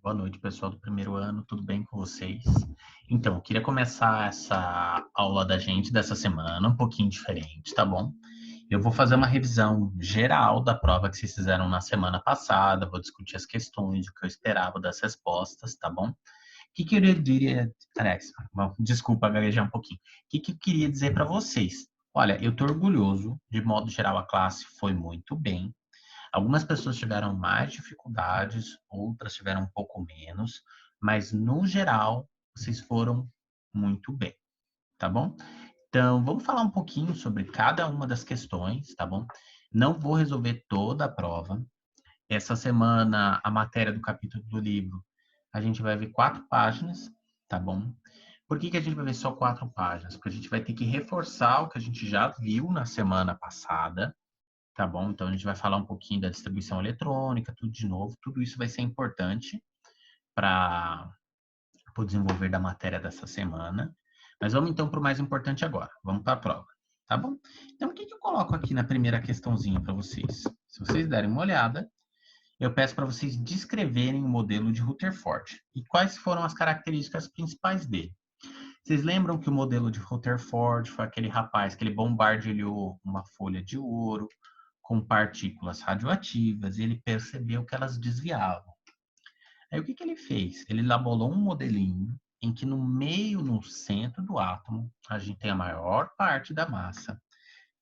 Boa noite, pessoal do primeiro ano, tudo bem com vocês? Então, eu queria começar essa aula da gente dessa semana um pouquinho diferente, tá bom? Eu vou fazer uma revisão geral da prova que vocês fizeram na semana passada, vou discutir as questões, o que eu esperava das respostas, tá bom? O que eu diria, Alex, bom, desculpa gaguejar um pouquinho. O que eu queria dizer para vocês? Olha, eu tô orgulhoso, de modo geral a classe foi muito bem. Algumas pessoas tiveram mais dificuldades, outras tiveram um pouco menos, mas no geral, vocês foram muito bem, tá bom? Então, vamos falar um pouquinho sobre cada uma das questões, tá bom? Não vou resolver toda a prova. Essa semana, a matéria do capítulo do livro, a gente vai ver 4 páginas, tá bom? Por que a gente vai ver só 4 páginas? Porque a gente vai ter que reforçar o que a gente já viu na semana passada, tá bom? Então, a gente vai falar um pouquinho da distribuição eletrônica, tudo de novo. Tudo isso vai ser importante para o desenvolver da matéria dessa semana. Mas vamos então para o mais importante agora. Vamos para a prova, tá bom? Então, o que eu coloco aqui na primeira questãozinha para vocês? Se vocês derem uma olhada, eu peço para vocês descreverem o modelo de Rutherford e quais foram as características principais dele. Vocês lembram que o modelo de Rutherford foi aquele rapaz que ele bombardeou uma folha de ouro com partículas radioativas e ele percebeu que elas desviavam. Aí o que ele fez? Ele elaborou um modelinho em que no meio, no centro do átomo, a gente tem a maior parte da massa.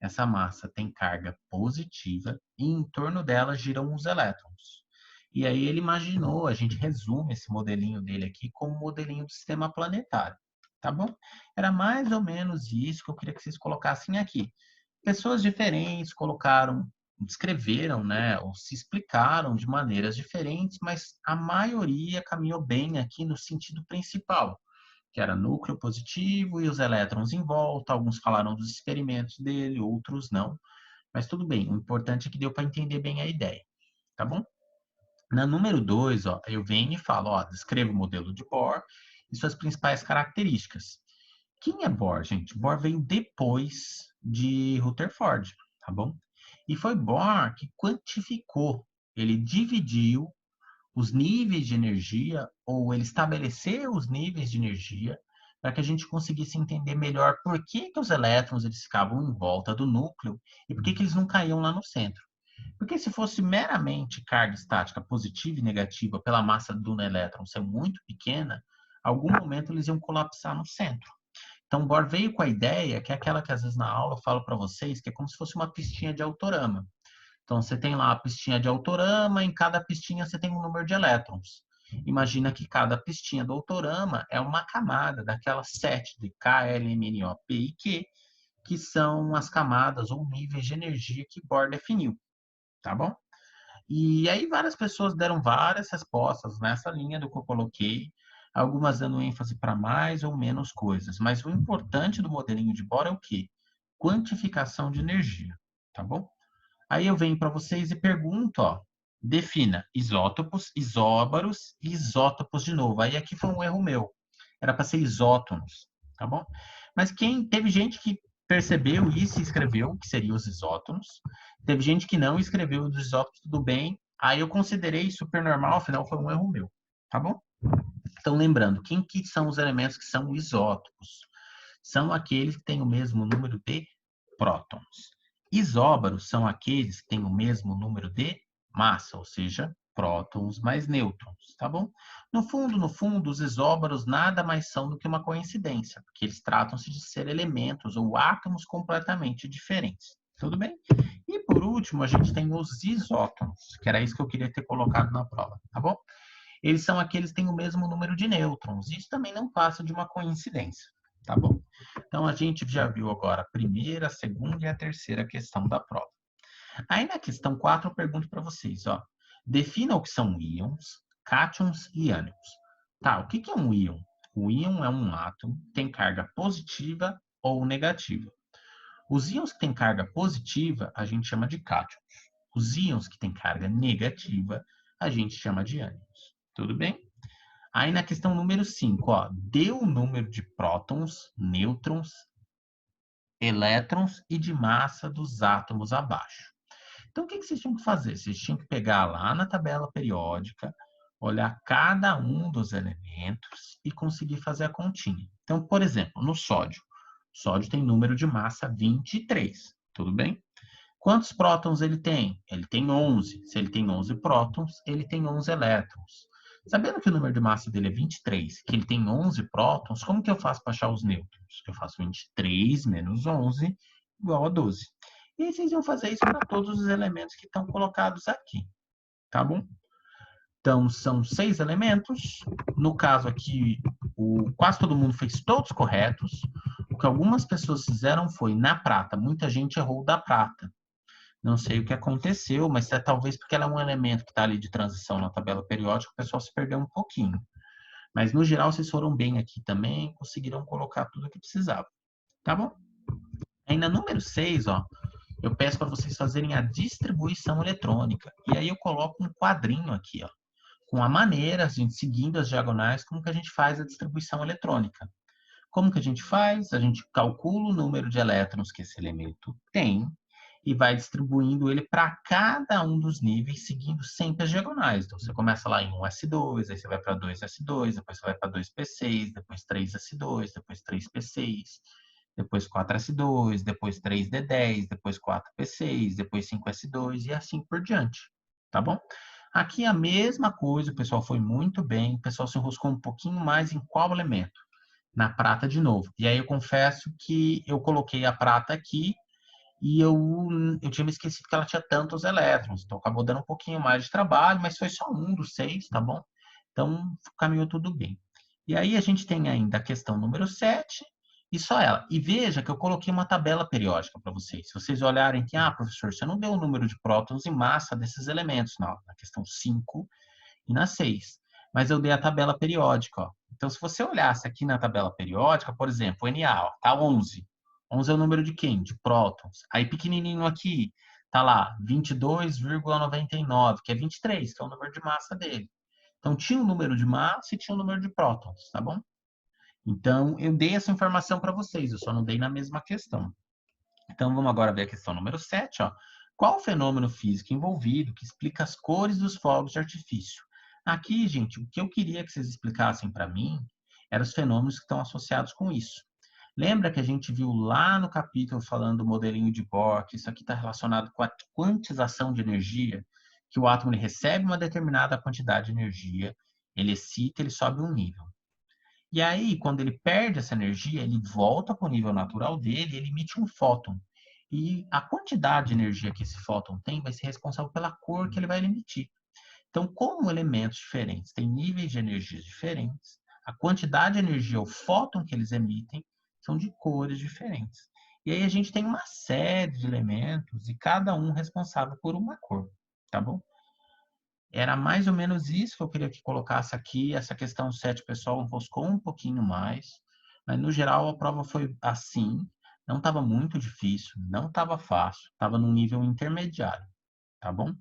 Essa massa tem carga positiva e em torno dela giram os elétrons. E aí ele imaginou, a gente resume esse modelinho dele aqui como um modelinho do sistema planetário, tá bom? Era mais ou menos isso que eu queria que vocês colocassem aqui. Pessoas diferentes colocaram, descreveram, né, ou se explicaram de maneiras diferentes, mas a maioria caminhou bem aqui no sentido principal, que era núcleo positivo e os elétrons em volta. Alguns falaram dos experimentos dele, outros não, mas tudo bem. O importante é que deu para entender bem a ideia, tá bom? Na número 2, ó, eu venho e falo, ó, descreva o modelo de Bohr e suas principais características. Quem é Bohr, gente? Bohr veio depois de Rutherford, tá bom? E foi Bohr que quantificou, ele dividiu os níveis de energia, ou ele estabeleceu os níveis de energia, para que a gente conseguisse entender melhor por que os elétrons eles ficavam em volta do núcleo e por que eles não caíam lá no centro. Porque se fosse meramente carga estática positiva e negativa pela massa do elétron ser muito pequena, algum momento eles iam colapsar no centro. Então, Bohr veio com a ideia, que é aquela que às vezes na aula eu falo para vocês, que é como se fosse uma pistinha de autorama. Então, você tem lá a pistinha de autorama, em cada pistinha você tem um número de elétrons. Imagina que cada pistinha do autorama é uma camada daquelas 7 de K, L, M, N, O, P e Q, que são as camadas ou níveis de energia que Bohr definiu, tá bom? E aí várias pessoas deram várias respostas nessa linha do que eu coloquei, algumas dando ênfase para mais ou menos coisas. Mas o importante do modelinho de Bohr é o quê? Quantificação de energia, tá bom? Aí eu venho para vocês e pergunto, ó, defina isótopos, isóbaros e isótopos de novo. Aí aqui foi um erro meu. Era para ser isótonos, tá bom? Mas quem teve gente que percebeu isso e escreveu que seriam os isótonos. Teve gente que não escreveu os isótopos, tudo bem. Aí eu considerei super normal, afinal foi um erro meu, tá bom? Então lembrando, quem que são os elementos que são isótopos? São aqueles que têm o mesmo número de prótons. Isóbaros são aqueles que têm o mesmo número de massa, ou seja, prótons mais nêutrons, tá bom? No fundo, os isóbaros nada mais são do que uma coincidência, porque eles tratam-se de ser elementos ou átomos completamente diferentes. Tudo bem? E por último, a gente tem os isótons, que era isso que eu queria ter colocado na prova, tá bom? Eles são aqueles que têm o mesmo número de nêutrons. Isso também não passa de uma coincidência, tá bom? Então, a gente já viu agora a primeira, a segunda e a terceira questão da prova. Aí, na questão 4, eu pergunto para vocês, ó. Defina o que são íons, cátions e ânions. Tá, o que é um íon? O íon é um átomo que tem carga positiva ou negativa. Os íons que têm carga positiva, a gente chama de cátions. Os íons que têm carga negativa, a gente chama de ânions. Tudo bem? Aí na questão número 5, ó, dê o número de prótons, nêutrons, elétrons e de massa dos átomos abaixo. Então, o que vocês tinham que fazer? Vocês tinham que pegar lá na tabela periódica olhar cada um dos elementos e conseguir fazer a continha. Então, por exemplo, no sódio. O sódio tem número de massa 23, tudo bem? Quantos prótons ele tem? Ele tem 11. Se ele tem 11 prótons, ele tem 11 elétrons. Sabendo que o número de massa dele é 23, que ele tem 11 prótons, como que eu faço para achar os nêutrons? Eu faço 23 menos 11 igual a 12. E aí vocês vão fazer isso para todos os elementos que estão colocados aqui, tá bom? Então, são 6 elementos. No caso aqui, quase todo mundo fez todos corretos. O que algumas pessoas fizeram foi na prata. Muita gente errou da prata. Não sei o que aconteceu, mas talvez porque ela é um elemento que está ali de transição na tabela periódica, o pessoal se perdeu um pouquinho. Mas, no geral, vocês foram bem aqui também, conseguiram colocar tudo o que precisava. Tá bom? Aí, na número 6, ó, eu peço para vocês fazerem a distribuição eletrônica. E aí eu coloco um quadrinho aqui, ó, com a maneira, a gente seguindo as diagonais, como que a gente faz a distribuição eletrônica. Como que a gente faz? A gente calcula o número de elétrons que esse elemento tem e vai distribuindo ele para cada um dos níveis, seguindo sempre as diagonais. Então, você começa lá em 1s2, aí você vai para 2s2, depois você vai para 2p6, depois 3s2, depois 3p6, depois 4s2, depois 3d10, depois 4p6, depois 5s2 e assim por diante, tá bom? Aqui a mesma coisa, o pessoal foi muito bem, o pessoal se enroscou um pouquinho mais em qual elemento? Na prata de novo. E aí eu confesso que eu coloquei a prata aqui e eu tinha me esquecido que ela tinha tantos elétrons. Então acabou dando um pouquinho mais de trabalho, mas foi só um dos 6, tá bom? Então caminhou tudo bem. E aí a gente tem ainda a questão número 7 e só ela. E veja que eu coloquei uma tabela periódica para vocês. Se vocês olharem aqui, professor, você não deu o número de prótons e massa desses elementos, não. Na questão 5 e na 6. Mas eu dei a tabela periódica, ó. Então, se você olhasse aqui na tabela periódica, por exemplo, o Na, ó, tá 11. 11 é o número de quem? De prótons. Aí, pequenininho aqui, tá lá, 22,99, que é 23, que é o número de massa dele. Então, tinha um número de massa e tinha um número de prótons, tá bom? Então, eu dei essa informação para vocês, eu só não dei na mesma questão. Então, vamos agora ver a questão número 7, ó. Qual o fenômeno físico envolvido que explica as cores dos fogos de artifício? Aqui, gente, o que eu queria que vocês explicassem para mim eram os fenômenos que estão associados com isso. Lembra que a gente viu lá no capítulo falando do modelinho de Bohr, que isso aqui está relacionado com a quantização de energia, que o átomo ele recebe uma determinada quantidade de energia, ele excita, ele sobe um nível. E aí, quando ele perde essa energia, ele volta para o nível natural dele, ele emite um fóton. E a quantidade de energia que esse fóton tem vai ser responsável pela cor que ele vai emitir. Então, como elementos diferentes têm níveis de energias diferentes, a quantidade de energia, o fóton que eles emitem, são de cores diferentes. E aí a gente tem uma série de elementos e cada um responsável por uma cor, tá bom? Era mais ou menos isso que eu queria que colocasse aqui. Essa questão 7, o pessoal enroscou um pouquinho mais, mas no geral a prova foi assim. Não estava muito difícil, não estava fácil, estava num nível intermediário, tá bom?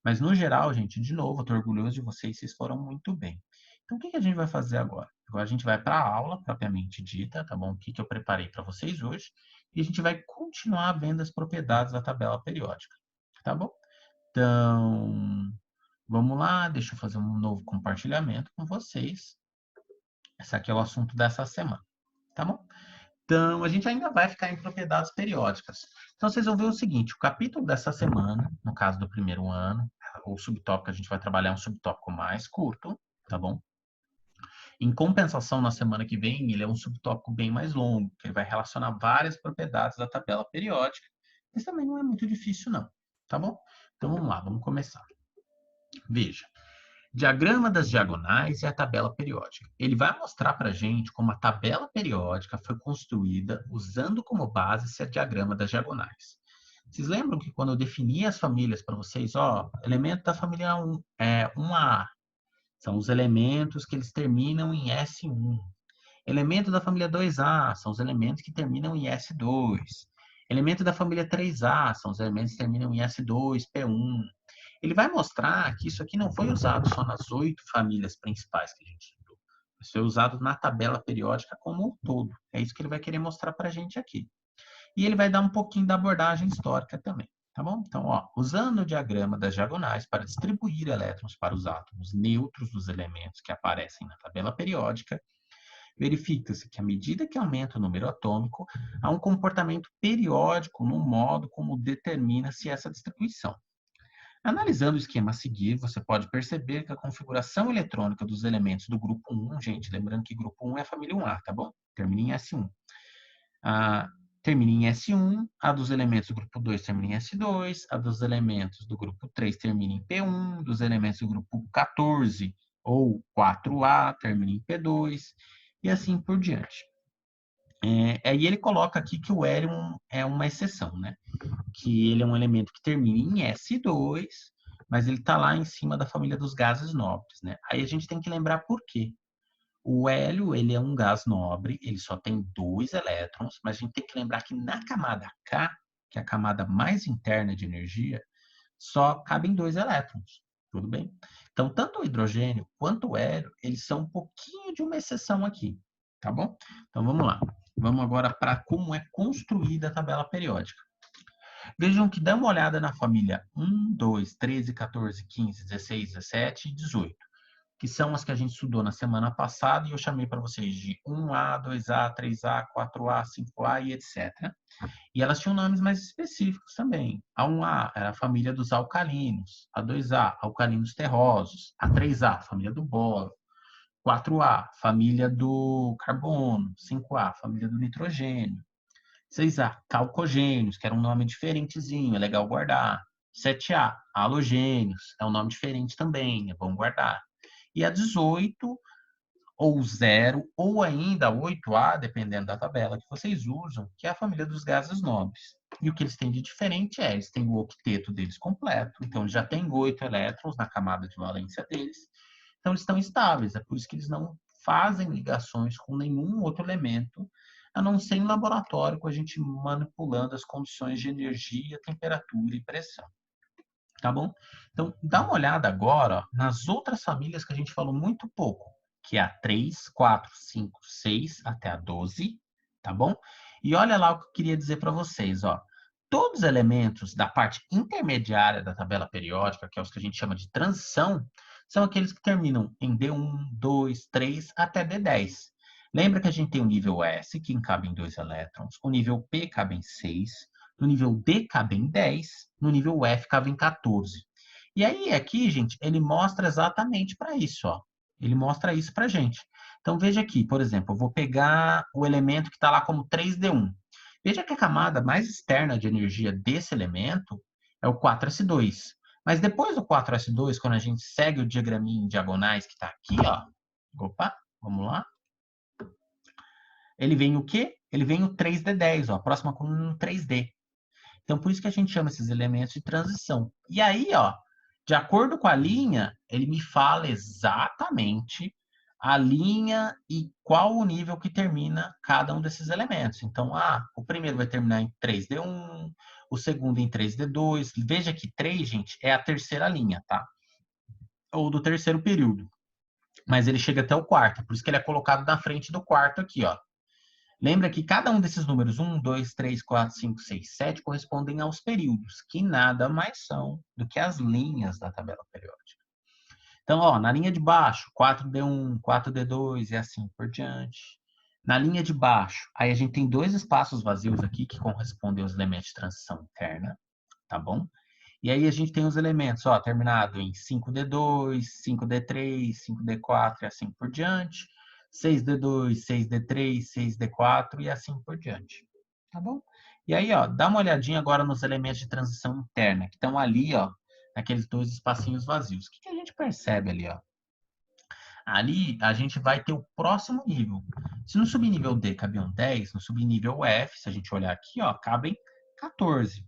Mas no geral, gente, de novo, eu tô orgulhoso de vocês, vocês foram muito bem. Então, o que que a gente vai fazer agora? Agora a gente vai para a aula propriamente dita, tá bom? O que que eu preparei para vocês hoje? E a gente vai continuar vendo as propriedades da tabela periódica, tá bom? Então, vamos lá, deixa eu fazer um novo compartilhamento com vocês. Esse aqui é o assunto dessa semana, tá bom? Então, a gente ainda vai ficar em propriedades periódicas. Então, vocês vão ver o seguinte, o capítulo dessa semana, no caso do primeiro ano, o subtópico que a gente vai trabalhar é um subtópico mais curto, tá bom? Em compensação, na semana que vem, ele é um subtópico bem mais longo, que ele vai relacionar várias propriedades da tabela periódica, mas também não é muito difícil, não, tá bom? Então, vamos lá, vamos começar. Veja, diagrama das diagonais e a tabela periódica. Ele vai mostrar para a gente como a tabela periódica foi construída usando como base esse diagrama das diagonais. Vocês lembram que quando eu defini as famílias para vocês, ó, elemento da família 1 é 1A, são os elementos que eles terminam em S1. Elemento da família 2A são os elementos que terminam em S2. Elemento da família 3A são os elementos que terminam em S2, P1. Ele vai mostrar que isso aqui não foi usado só nas 8 famílias principais que a gente estudou. Isso foi usado na tabela periódica como um todo. É isso que ele vai querer mostrar para a gente aqui. E ele vai dar um pouquinho da abordagem histórica também. Tá bom? Então, ó, usando o diagrama das diagonais para distribuir elétrons para os átomos neutros dos elementos que aparecem na tabela periódica, verifica-se que à medida que aumenta o número atômico, há um comportamento periódico no modo como determina-se essa distribuição. Analisando o esquema a seguir, você pode perceber que a configuração eletrônica dos elementos do grupo 1, gente, lembrando que grupo 1 é a família 1A, tá bom? Termina em S1. A, termina em S1, a dos elementos do grupo 2 termina em S2, a dos elementos do grupo 3 termina em P1, dos elementos do grupo 14 ou 4A termina em P2, e assim por diante. Aí ele coloca aqui que o hélio é uma exceção, né? Que ele é um elemento que termina em S2, mas ele está lá em cima da família dos gases nobres, né? Aí a gente tem que lembrar por quê. O hélio, ele é um gás nobre, ele só tem 2 elétrons, mas a gente tem que lembrar que na camada K, que é a camada mais interna de energia, só cabem 2 elétrons, tudo bem? Então, tanto o hidrogênio quanto o hélio, eles são um pouquinho de uma exceção aqui, tá bom? Então, vamos lá. Vamos agora para como é construída a tabela periódica. Vejam que dá uma olhada na família 1, 2, 13, 14, 15, 16, 17 e 18, que são as que a gente estudou na semana passada e eu chamei para vocês de 1A, 2A, 3A, 4A, 5A e etc. E elas tinham nomes mais específicos também. A 1A era a família dos alcalinos, a 2A, alcalinos terrosos, a 3A, família do boro, 4A, família do carbono, 5A, família do nitrogênio, 6A, calcogênios, que era um nome diferentezinho, é legal guardar. 7A, halogênios, é um nome diferente também, é bom guardar. E a 18, ou 0, ou ainda a 8A, dependendo da tabela que vocês usam, que é a família dos gases nobres. E o que eles têm de diferente é, eles têm o octeto deles completo, então já tem 8 elétrons na camada de valência deles, então eles estão estáveis, é por isso que eles não fazem ligações com nenhum outro elemento, a não ser em laboratório, com a gente manipulando as condições de energia, temperatura e pressão. Tá bom? Então, dá uma olhada agora ó, nas outras famílias que a gente falou muito pouco, que é a 3, 4, 5, 6 até a 12, tá bom? E olha lá o que eu queria dizer para vocês, ó. Todos os elementos da parte intermediária da tabela periódica, que é os que a gente chama de transição, são aqueles que terminam em D1, 2, 3 até D10. Lembra que a gente tem o nível S, que cabe em 2 elétrons, o nível P cabe em 6, no nível D cabe em 10, no nível F cabe em 14. E aí, aqui, gente, ele mostra exatamente para isso, ó. Ele mostra isso para gente. Então, veja aqui, por exemplo, eu vou pegar o elemento que está lá como 3D1. Veja que a camada mais externa de energia desse elemento é o 4S2. Mas depois do 4S2, quando a gente segue o diagraminha em diagonais que está aqui, ó. Opa, vamos lá. Ele vem o quê? Ele vem o 3D10, ó, a próxima coluna no 3D. Então, por isso que a gente chama esses elementos de transição. E aí, ó, de acordo com a linha, ele me fala exatamente a linha e qual o nível que termina cada um desses elementos. Então, o primeiro vai terminar em 3D1, o segundo em 3D2. Veja que 3, gente, é a terceira linha, tá? Ou do terceiro período. Mas ele chega até o quarto, por isso que ele é colocado na frente do quarto aqui, ó. Lembra que cada um desses números, 1, 2, 3, 4, 5, 6, 7, correspondem aos períodos, que nada mais são do que as linhas da tabela periódica. Então, ó, na linha de baixo, 4D1, 4D2 e assim por diante. Na linha de baixo, aí a gente tem 2 espaços vazios aqui que correspondem aos elementos de transição interna, tá bom? E aí a gente tem os elementos, ó, terminado em 5D2, 5D3, 5D4 e assim por diante. 6D2, 6D3, 6D4 e assim por diante. Tá bom? E aí, ó, dá uma olhadinha agora nos elementos de transição interna, que estão ali, ó, naqueles 2 espacinhos vazios. O que a gente percebe ali, ó? Ali a gente vai ter o próximo nível. Se no subnível D cabiam 10, no subnível F, se a gente olhar aqui, ó, cabem 14.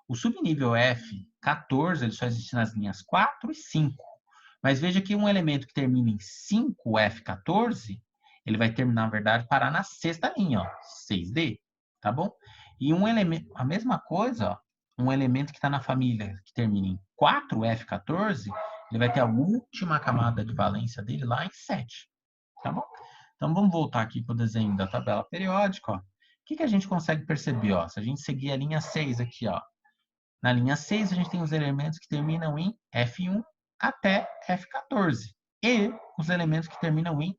O subnível F14 ele só existe nas linhas 4 e 5. Mas veja que um elemento que termina em 5F14, ele vai terminar, na verdade, parar na sexta linha, ó, 6D, tá bom? E um elemento, a mesma coisa, ó, um elemento que está na família que termina em 4F14, ele vai ter a última camada de valência dele lá em 7, tá bom? Então vamos voltar aqui para o desenho da tabela periódica, ó. O que a gente consegue perceber, ó? Se a gente seguir a linha 6 aqui, ó, Na linha 6, a gente tem os elementos que terminam em F1 até F14. E os elementos que terminam em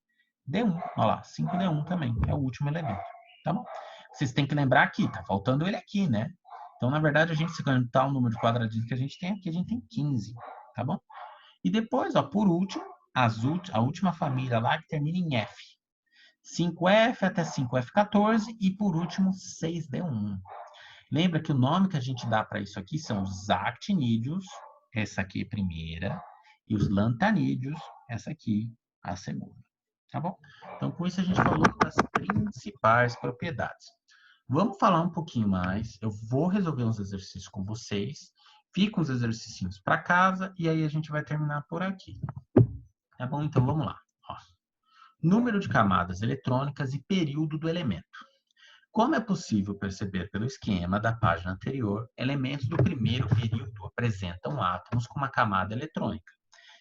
D1. Olha lá, 5D1 também, é o último elemento. Tá bom? Vocês têm que lembrar aqui, tá faltando ele aqui, né? Então, na verdade, a gente, se contar o número de quadradinhos que a gente tem aqui, a gente tem 15, tá bom? E depois, ó, por último, a última família lá que termina em F. 5F até 5F14 e, por último, 6D1. Lembra que o nome que a gente dá para isso aqui são os actinídeos, essa aqui é a primeira, e os lantanídeos, essa aqui a segunda. Tá bom? Então, com isso a gente falou das principais propriedades. Vamos falar um pouquinho mais. Eu vou resolver uns exercícios com vocês. Fica uns exercícios para casa e aí a gente vai terminar por aqui. Tá bom? Então, vamos lá. Ó. Número de camadas eletrônicas e período do elemento. Como é possível perceber pelo esquema da página anterior, elementos do primeiro período apresentam átomos com uma camada eletrônica.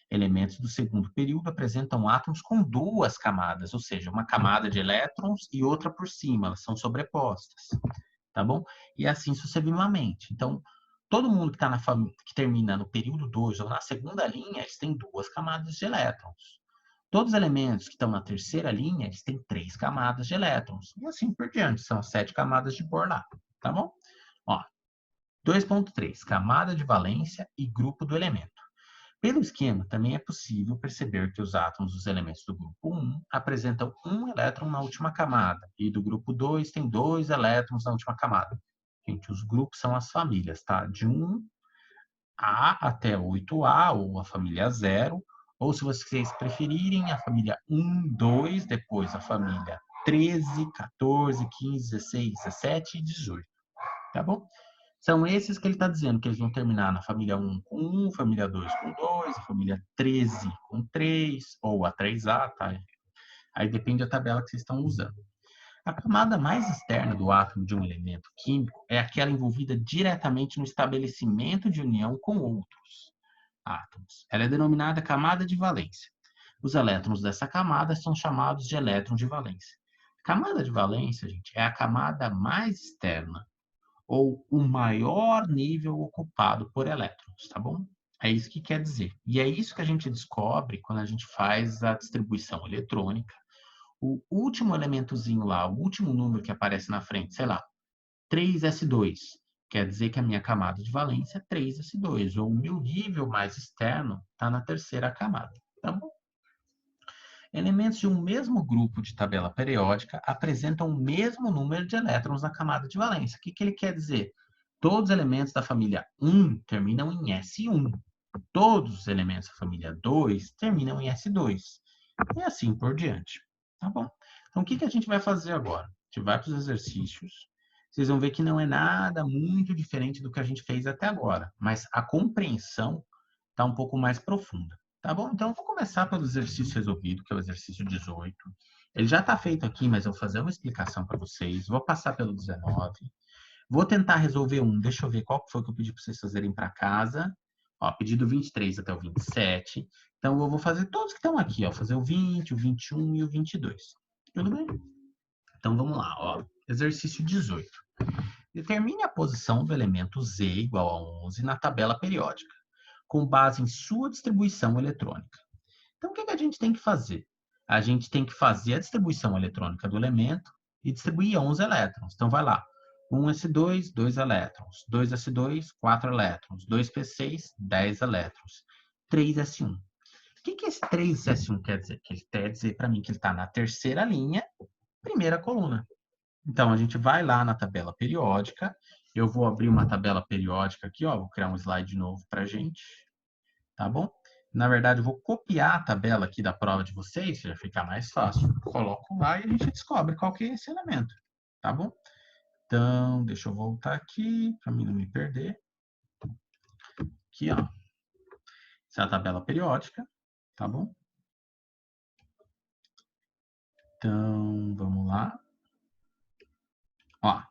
Elementos do segundo período apresentam átomos com duas camadas, ou seja, uma camada de elétrons e outra por cima, elas são sobrepostas, tá bom? E assim sucessivamente. Então, todo mundo que, que termina no período 2 ou na segunda linha, eles têm duas camadas de elétrons. Todos os elementos que estão na terceira linha, eles têm 3 camadas de elétrons. E assim por diante, são 7 camadas de Bohr lá, tá bom? Ó, 2.3, camada de valência e grupo do elemento. Pelo esquema, também é possível perceber que os átomos dos elementos do grupo 1 apresentam um elétron na última camada, e do grupo 2 tem 2 elétrons na última camada. Gente, os grupos são as famílias, tá? De 1A até 8A, ou a família 0, ou se vocês preferirem, a família 1, 2, depois a família 13, 14, 15, 16, 17 e 18. Tá bom? São esses que ele está dizendo que eles vão terminar na família 1 com 1, família 2 com 2, a família 13 com 3, ou a 3A, tá? Aí depende da tabela que vocês estão usando. A camada mais externa do átomo de um elemento químico é aquela envolvida diretamente no estabelecimento de união com outros átomos. Ela é denominada camada de valência. Os elétrons dessa camada são chamados de elétrons de valência. Camada de valência, gente, é a camada mais externa ou o maior nível ocupado por elétrons, tá bom? É isso que quer dizer. E é isso que a gente descobre quando a gente faz a distribuição eletrônica. O último elementozinho lá, o último número que aparece na frente, sei lá, 3s2, quer dizer que a minha camada de valência é 3s2, ou o meu nível mais externo está na terceira camada, tá bom? Elementos de um mesmo grupo de tabela periódica apresentam o mesmo número de elétrons na camada de valência. O que ele quer dizer? Todos os elementos da família 1 terminam em S1. Todos os elementos da família 2 terminam em S2. E assim por diante. Tá bom? Então, o que a gente vai fazer agora? A gente vai para os exercícios. Vocês vão ver que não é nada muito diferente do que a gente fez até agora, mas a compreensão está um pouco mais profunda. Tá bom? Então, eu vou começar pelo exercício resolvido, que é o exercício 18. Ele já está feito aqui, mas eu vou fazer uma explicação para vocês. Vou passar pelo 19. Vou tentar resolver um. Deixa eu ver qual foi que eu pedi para vocês fazerem para casa. Ó, pedi do 23 até o 27. Então, eu vou fazer todos que estão aqui. Ó, fazer o 20, o 21 e o 22. Tudo bem? Então, vamos lá. Ó. Exercício 18. Determine a posição do elemento Z igual a 11 na tabela periódica, com base em sua distribuição eletrônica. Então, o que a gente tem que fazer? A gente tem que fazer a distribuição eletrônica do elemento e distribuir 11 elétrons. Então, vai lá. 1s2, 2 elétrons. 2s2, 4 elétrons. 2p6, 10 elétrons. 3s1. O que esse 3s1 quer dizer? Que ele quer dizer para mim que ele está na terceira linha, primeira coluna. Então, a gente vai lá na tabela periódica. Eu vou abrir uma tabela periódica aqui, ó. Vou criar um slide novo para a gente. Tá bom? Na verdade, eu vou copiar a tabela aqui da prova de vocês, para ficar mais fácil. Coloco lá e a gente descobre qual que é esse elemento. Tá bom? Então, deixa eu voltar aqui, para mim não me perder. Aqui, ó. Essa é a tabela periódica. Tá bom? Então, vamos lá. Ó,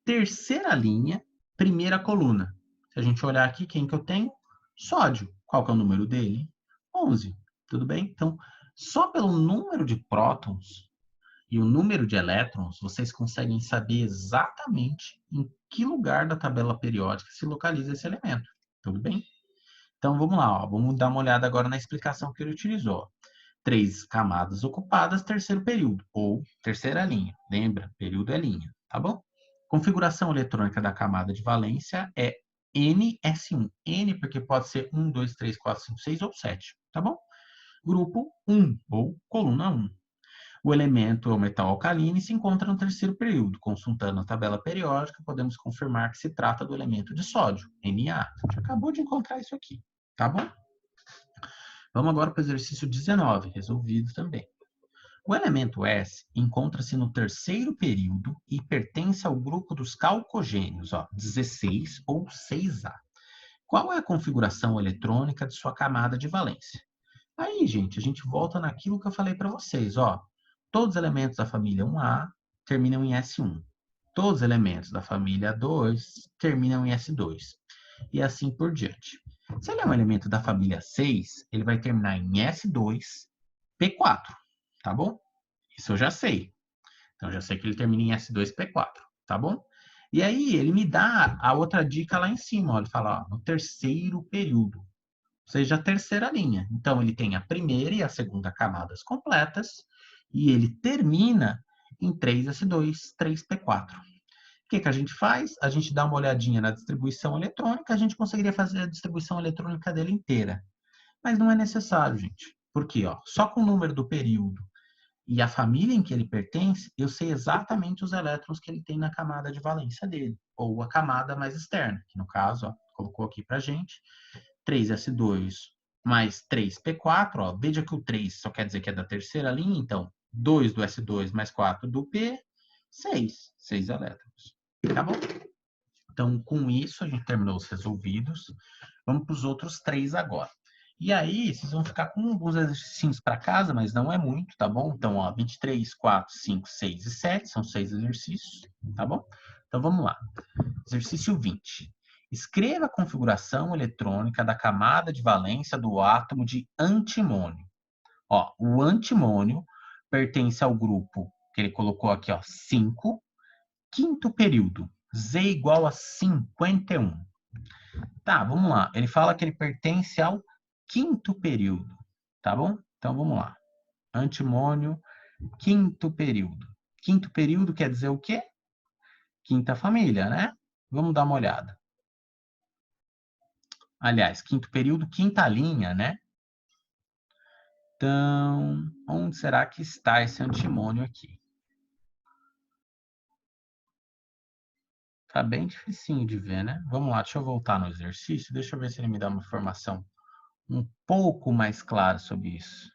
terceira linha, primeira coluna. Se a gente olhar aqui, quem que eu tenho? Sódio. Qual que é o número dele? 11. Tudo bem? Então, só pelo número de prótons, e o número de elétrons, vocês conseguem saber exatamente em que lugar da tabela periódica se localiza esse elemento. Tudo bem? Então, vamos lá, ó. Vamos dar uma olhada agora na explicação que ele utilizou. 3 camadas ocupadas, terceiro período, ou terceira linha. Lembra? Período é linha, tá bom? Configuração eletrônica da camada de valência é NS1. N porque pode ser 1, 2, 3, 4, 5, 6 ou 7, tá bom? Grupo 1, ou coluna 1. O elemento é o metal alcalino e se encontra no terceiro período. Consultando a tabela periódica, podemos confirmar que se trata do elemento de sódio, Na. A gente acabou de encontrar isso aqui, tá bom? Vamos agora para o exercício 19, resolvido também. O elemento S encontra-se no terceiro período e pertence ao grupo dos calcogênios, 16 ou 6A. Qual é a configuração eletrônica de sua camada de valência? Aí, gente, a gente volta naquilo que eu falei para vocês, Todos os elementos da família 1A terminam em S1. Todos os elementos da família 2 terminam em S2. E assim por diante. Se ele é um elemento da família 6, ele vai terminar em S2, P4, tá bom? Isso eu já sei. Então, eu já sei que ele termina em S2, P4, tá bom? E aí, ele me dá a outra dica lá em cima, ele fala, no terceiro período, ou seja, a terceira linha. Então, ele tem a primeira e a segunda camadas completas, e ele termina em 3S2, 3P4. O que a gente faz? A gente dá uma olhadinha na distribuição eletrônica, a gente conseguiria fazer a distribuição eletrônica dele inteira. Mas não é necessário, gente. Por quê? Só com o número do período e a família em que ele pertence, eu sei exatamente os elétrons que ele tem na camada de valência dele, ou a camada mais externa, que no caso, colocou aqui pra gente, 3S2 mais 3P4, veja que o 3 só quer dizer que é da terceira linha, então 2 do S2 mais 4 do P, 6 elétrons. Tá bom? Então, com isso, a gente terminou os resolvidos. Vamos para os outros 3 agora. E aí, vocês vão ficar com alguns exercícios para casa, mas não é muito, tá bom? Então, 23, 4, 5, 6 e 7, são 6 exercícios, tá bom? Então, vamos lá. Exercício 20. Escreva a configuração eletrônica da camada de valência do átomo de antimônio. O antimônio pertence ao grupo que ele colocou aqui, 5, quinto período. Z igual a 51. Tá, vamos lá. Ele fala que ele pertence ao quinto período, tá bom? Então, vamos lá. Antimônio, quinto período. Quinto período quer dizer o quê? Quinta família, né? Vamos dar uma olhada. Aliás, quinto período, quinta linha, né? Então, onde será que está esse antimônio aqui? Tá bem dificinho de ver, né? Vamos lá, deixa eu voltar no exercício. Deixa eu ver se ele me dá uma informação um pouco mais clara sobre isso.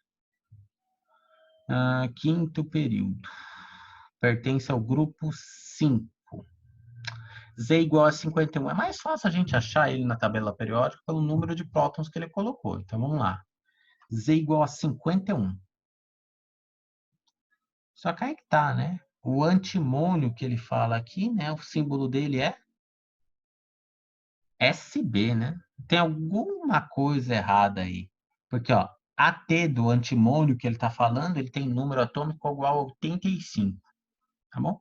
Quinto período. Pertence ao grupo 5. Z igual a 51. É mais fácil a gente achar ele na tabela periódica pelo número de prótons que ele colocou. Então, vamos lá. Z igual a 51. Só que aí que tá, né? O antimônio que ele fala aqui, né? O símbolo dele é SB, né? Tem alguma coisa errada aí. Porque, AT do antimônio que ele está falando, ele tem número atômico igual a 85, tá bom?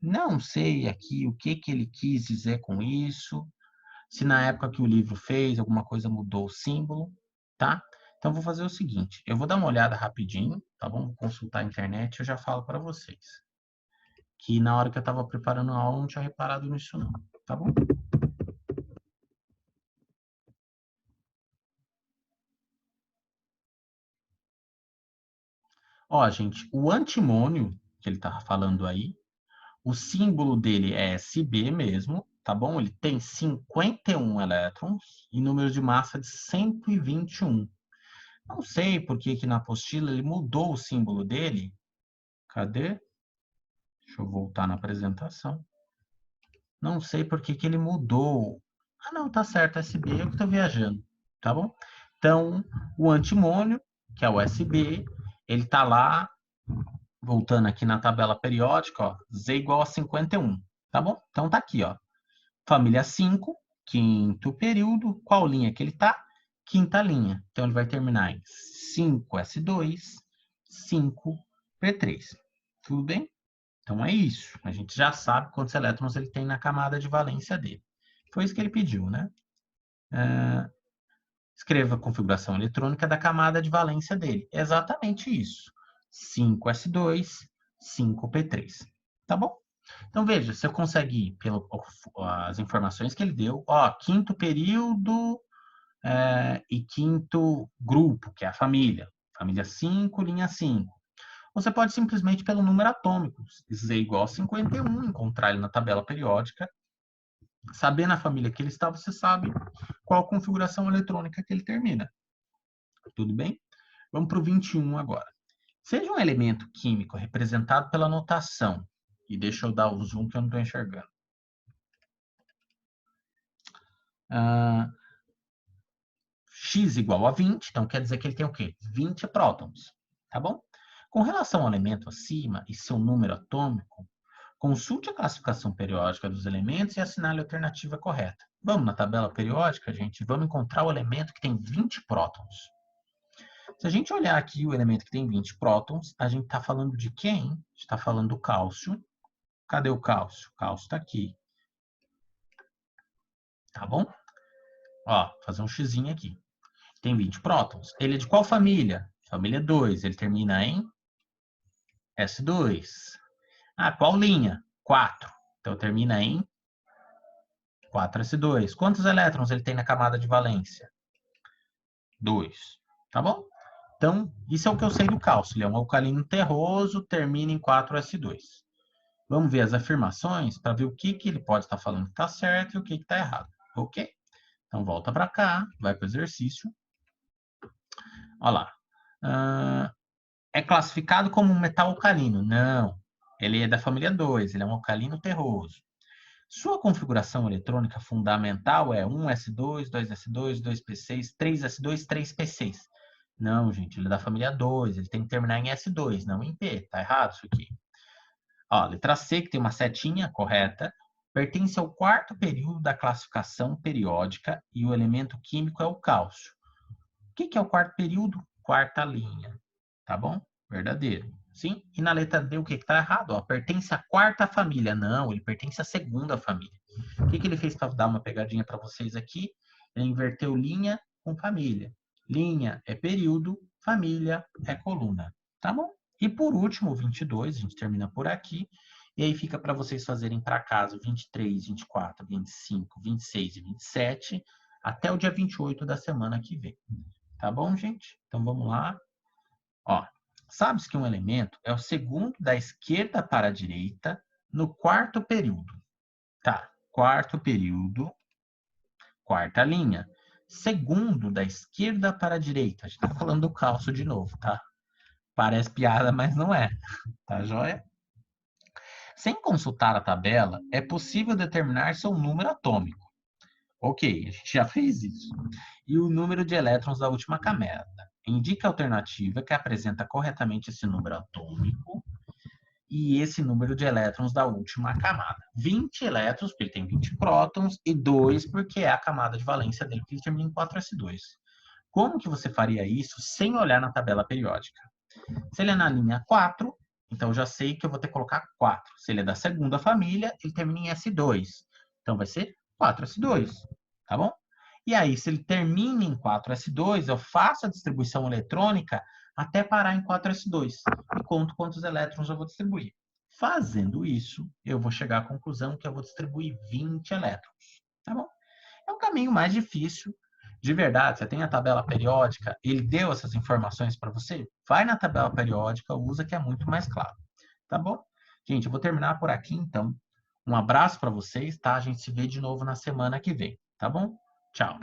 Não sei aqui o que ele quis dizer com isso, se na época que o livro fez, alguma coisa mudou o símbolo, tá? Então, vou fazer o seguinte, eu vou dar uma olhada rapidinho, tá bom? Vou consultar a internet e eu já falo para vocês. Que na hora que eu estava preparando a aula, eu não tinha reparado nisso não, tá bom? Gente, o antimônio que ele tá falando aí, o símbolo dele é SB mesmo, tá bom? Ele tem 51 elétrons e número de massa de 121. Não sei por que que na apostila ele mudou o símbolo dele. Cadê? Deixa eu voltar na apresentação. Não sei por que que ele mudou. Não, tá certo, SB, eu que tô viajando, tá bom? Então, o antimônio, que é o SB, ele tá lá, voltando aqui na tabela periódica, Z igual a 51, tá bom? Então tá aqui, família 5, quinto período, qual linha que ele tá? Quinta linha. Então ele vai terminar em 5S2, 5P3. Tudo bem? Então é isso. A gente já sabe quantos elétrons ele tem na camada de valência dele. Foi isso que ele pediu, né? Escreva a configuração eletrônica da camada de valência dele. É exatamente isso. 5s2, 5p3. Tá bom? Então veja, você consegue ir pelas informações que ele deu. Ó, quinto período e quinto grupo, que é a família. Família 5, linha 5. Você pode simplesmente pelo número atômico, Z igual a 51, encontrar ele na tabela periódica. Sabendo a família que ele está, você sabe qual configuração eletrônica que ele termina. Tudo bem? Vamos para o 21 agora. Seja um elemento químico representado pela notação, e deixa eu dar o zoom que eu não estou enxergando. X igual a 20, então quer dizer que ele tem o quê? 20 prótons, tá bom? Com relação ao elemento acima e seu número atômico, consulte a classificação periódica dos elementos e assinale a alternativa correta. Vamos na tabela periódica, gente, vamos encontrar o elemento que tem 20 prótons. Se a gente olhar aqui o elemento que tem 20 prótons, a gente está falando de quem? A gente está falando do cálcio. Cadê o cálcio? O cálcio está aqui. Tá bom? Ó, vou fazer um xizinho aqui. Tem 20 prótons. Ele é de qual família? Família 2. Ele termina em S2. Ah, qual linha? 4. Então termina em 4s2. Quantos elétrons ele tem na camada de valência? 2. Tá bom? Então, isso é o que eu sei do cálcio. Ele é um alcalino terroso, termina em 4s2. Vamos ver as afirmações para ver o que ele pode estar falando que está certo e o que está errado. Ok? Então, volta para cá, vai para o exercício. Olha lá. É classificado como um metal alcalino? Não. Ele é da família 2, ele é um alcalino terroso. Sua configuração eletrônica fundamental é 1s2, 2s2, 2p6, 3s2, 3p6. Não, gente, ele é da família 2, ele tem que terminar em S2, não em P. Tá errado isso aqui. Ó, letra C, que tem uma setinha correta, pertence ao quarto período da classificação periódica e o elemento químico é o cálcio. O que é o quarto período? Quarta linha. Tá bom? Verdadeiro. Sim? E na letra D, o que está errado? Ó, pertence à quarta família. Não, ele pertence à segunda família. O que ele fez para dar uma pegadinha para vocês aqui? Ele inverteu linha com família. Linha é período, família é coluna. Tá bom? E por último, 22, a gente termina por aqui. E aí fica para vocês fazerem para casa 23, 24, 25, 26 e 27 até o dia 28 da semana que vem. Tá bom, gente? Então vamos lá. Ó, sabe-se que um elemento é o segundo da esquerda para a direita no quarto período. Tá, quarto período, quarta linha. Segundo da esquerda para a direita. A gente tá falando do cálcio de novo, tá? Parece piada, mas não é. Tá joia? Sem consultar a tabela, é possível determinar seu número atômico. Ok, a gente já fez isso. E o número de elétrons da última camada. Indique a alternativa que apresenta corretamente esse número atômico e esse número de elétrons da última camada. 20 elétrons, porque ele tem 20 prótons, e 2, porque é a camada de valência dele, porque ele termina em 4s2. Como que você faria isso sem olhar na tabela periódica? Se ele é na linha 4, então eu já sei que eu vou ter que colocar 4. Se ele é da segunda família, ele termina em S2. Então vai ser 4s2, tá bom? E aí, se ele termina em 4s2, eu faço a distribuição eletrônica até parar em 4s2 e conto quantos elétrons eu vou distribuir. Fazendo isso, eu vou chegar à conclusão que eu vou distribuir 20 elétrons, tá bom? É o caminho mais difícil. De verdade, você tem a tabela periódica, ele deu essas informações para você? Vai na tabela periódica, usa que é muito mais claro, tá bom? Gente, eu vou terminar por aqui então. Um abraço para vocês, tá? A gente se vê de novo na semana que vem, tá bom? Tchau.